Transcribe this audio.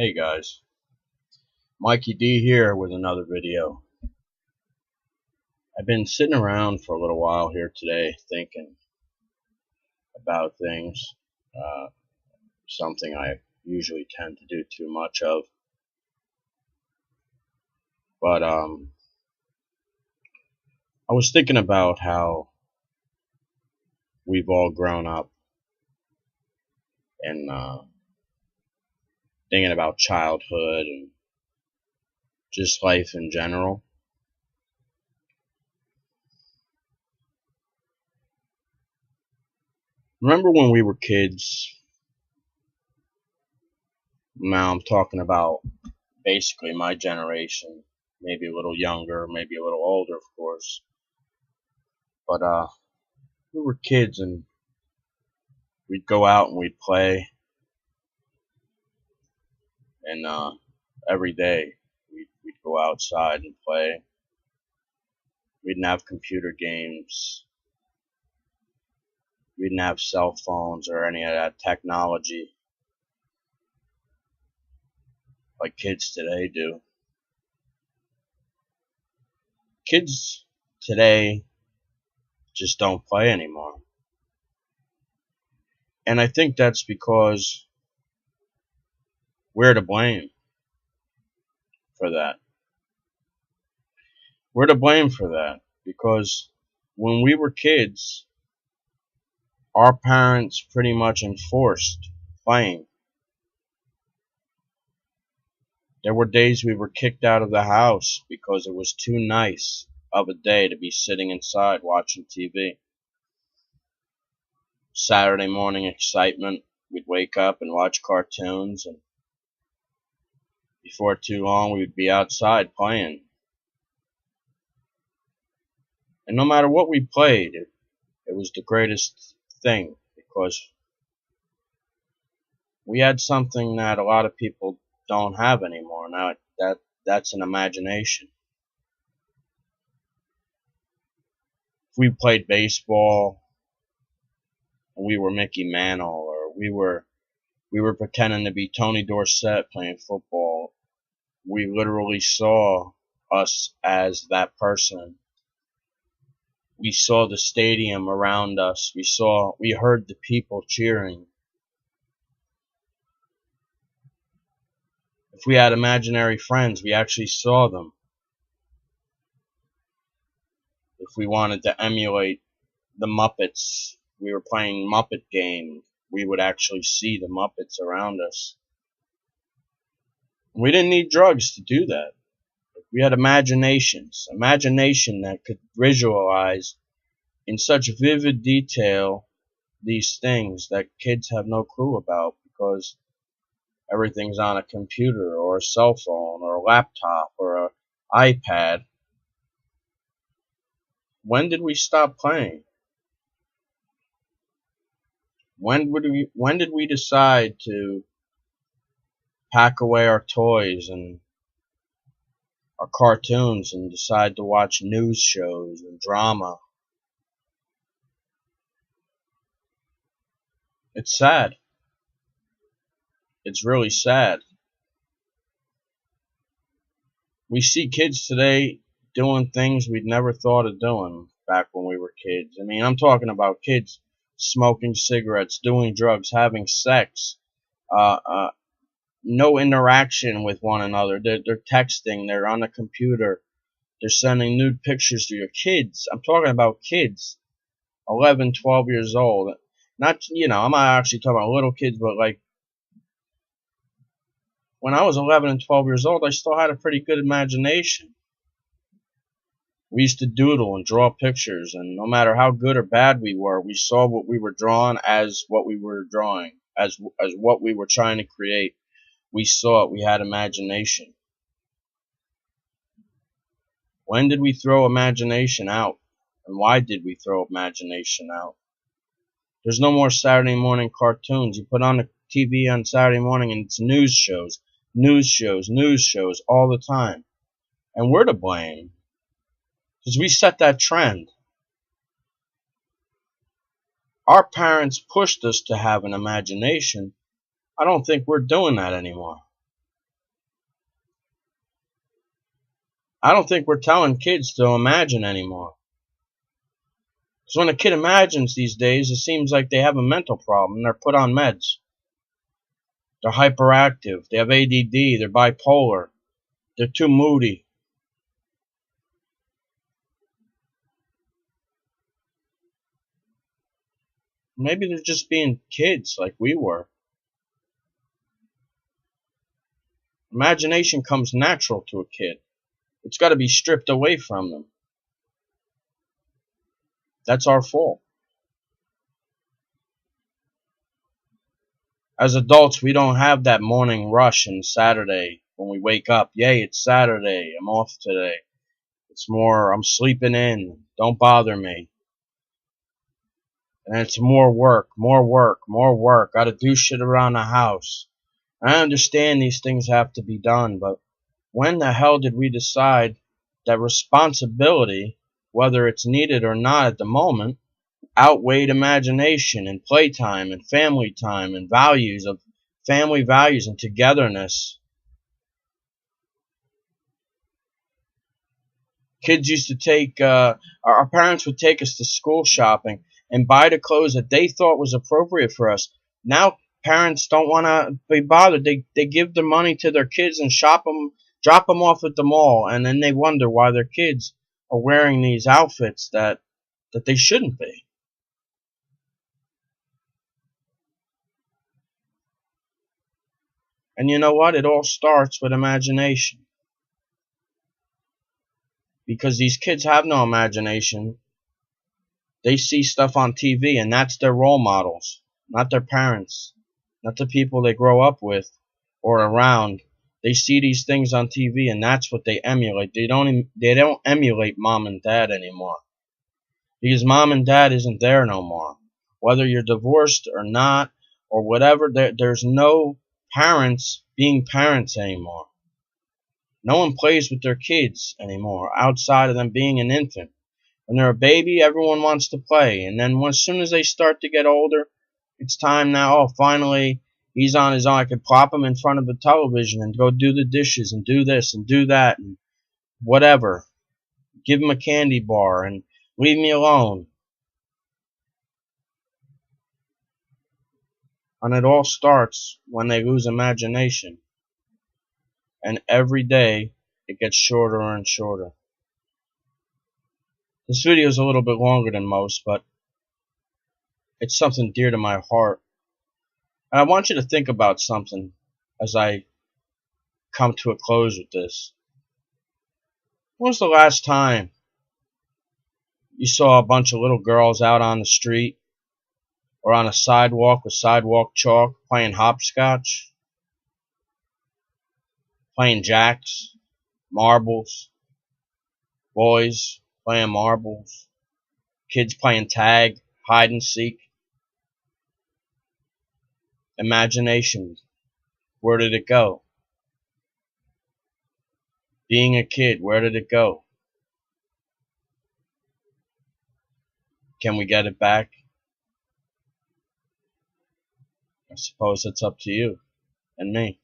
Hey guys, Mikey D here with another video. I've been sitting around for a little while here today thinking about things, uh, something I usually tend to do too much of. But I was thinking about how we've all grown up and thinking about childhood and just life in general. Remember when we were kids? Now I'm talking about basically my generation, maybe a little younger, maybe a little older, of course. But we were kids and we'd go out and we'd play, and every day we'd go outside and play. We didn't have computer games. We didn't have cell phones or any of that technology like kids today do. Kids today just don't play anymore. And I think that's because we're to blame for that. We're to blame for that because when we were kids, our parents pretty much enforced playing. There were days we were kicked out of the house because it was too nice of a day to be sitting inside watching TV. Saturday morning excitement, we'd wake up and watch cartoons, and before too long we'd be outside playing. And no matter what we played, it was the greatest thing because we had something that a lot of people don't have anymore. Now that's an imagination. If we played baseball, we were Mickey Mantle, or we were pretending to be Tony Dorsett playing football. We literally saw us as that person. We saw the stadium around us. We heard the people cheering. If we had imaginary friends, we actually saw them. If we wanted to emulate the Muppets, we were playing Muppet game, we would actually see the Muppets around us. We didn't need drugs to do that. We had imagination that could visualize in such vivid detail these things that kids have no clue about because everything's on a computer or a cell phone or a laptop or an iPad. When did we stop playing? When did we decide to pack away our toys and our cartoons and decide to watch news shows and drama? It's sad. It's really sad. We see kids today doing things we'd never thought of doing back when we were kids. I mean, I'm talking about kids smoking cigarettes, doing drugs, having sex, uh, uh, no interaction with one another. They're texting, they're on the computer, they're sending nude pictures to your kids. I'm talking about kids, 11, 12 years old. Not, I'm not actually talking about little kids, but like when I was 11 and 12 years old, I still had a pretty good imagination. We used to doodle and draw pictures, and no matter how good or bad we were, we saw what we were drawing as what we were drawing, as what we were trying to create. We saw it. We had imagination. When did we throw imagination out? And why did we throw imagination out? There's no more Saturday morning cartoons. You put on the TV on Saturday morning and it's news shows all the time. And we're to blame because we set that trend. Our parents pushed us to have an imagination. I don't think we're doing that anymore. I don't think we're telling kids to imagine anymore. Because when a kid imagines these days, it seems like they have a mental problem. They're put on meds. They're hyperactive. They have ADD. They're bipolar. They're too moody. Maybe they're just being kids like we were. Imagination comes natural to a kid. It's got to be stripped away from them. That's our fault. As adults, we don't have that morning rush on Saturday when we wake up. Yay, it's Saturday. I'm off today. It's more, I'm sleeping in. Don't bother me. And it's more work, more work, more work. Gotta do shit around the house. I understand these things have to be done, but when the hell did we decide that responsibility, whether it's needed or not at the moment, outweighed imagination and playtime and family time and values of family values and togetherness? Kids used to take, our parents would take us to school shopping and buy the clothes that they thought was appropriate for us. Now parents don't want to be bothered. They give the money to their kids and drop them off at the mall, and then they wonder why their kids are wearing these outfits that they shouldn't be. And you know what? It all starts with imagination. Because these kids have no imagination. They see stuff on TV, and that's their role models, not their parents, not the people they grow up with or around. They see these things on TV, and that's what they emulate. They don't emulate mom and dad anymore, because mom and dad isn't there no more. Whether you're divorced or not or whatever, there's no parents being parents anymore. No one plays with their kids anymore outside of them being an infant. When they're a baby, everyone wants to play. And then as soon as they start to get older, it's time now. Oh, finally, he's on his own. I could plop him in front of the television and go do the dishes and do this and do that and whatever. Give him a candy bar and leave me alone. And it all starts when they lose imagination. And every day, it gets shorter and shorter. This video is a little bit longer than most, but it's something dear to my heart. And I want you to think about something as I come to a close with this. When was the last time you saw a bunch of little girls out on the street or on a sidewalk with sidewalk chalk playing hopscotch, playing jacks, marbles, boys playing marbles, kids playing tag, hide and seek? Imagination, where did it go? Being a kid, where did it go? Can we get it back? I suppose it's up to you and me.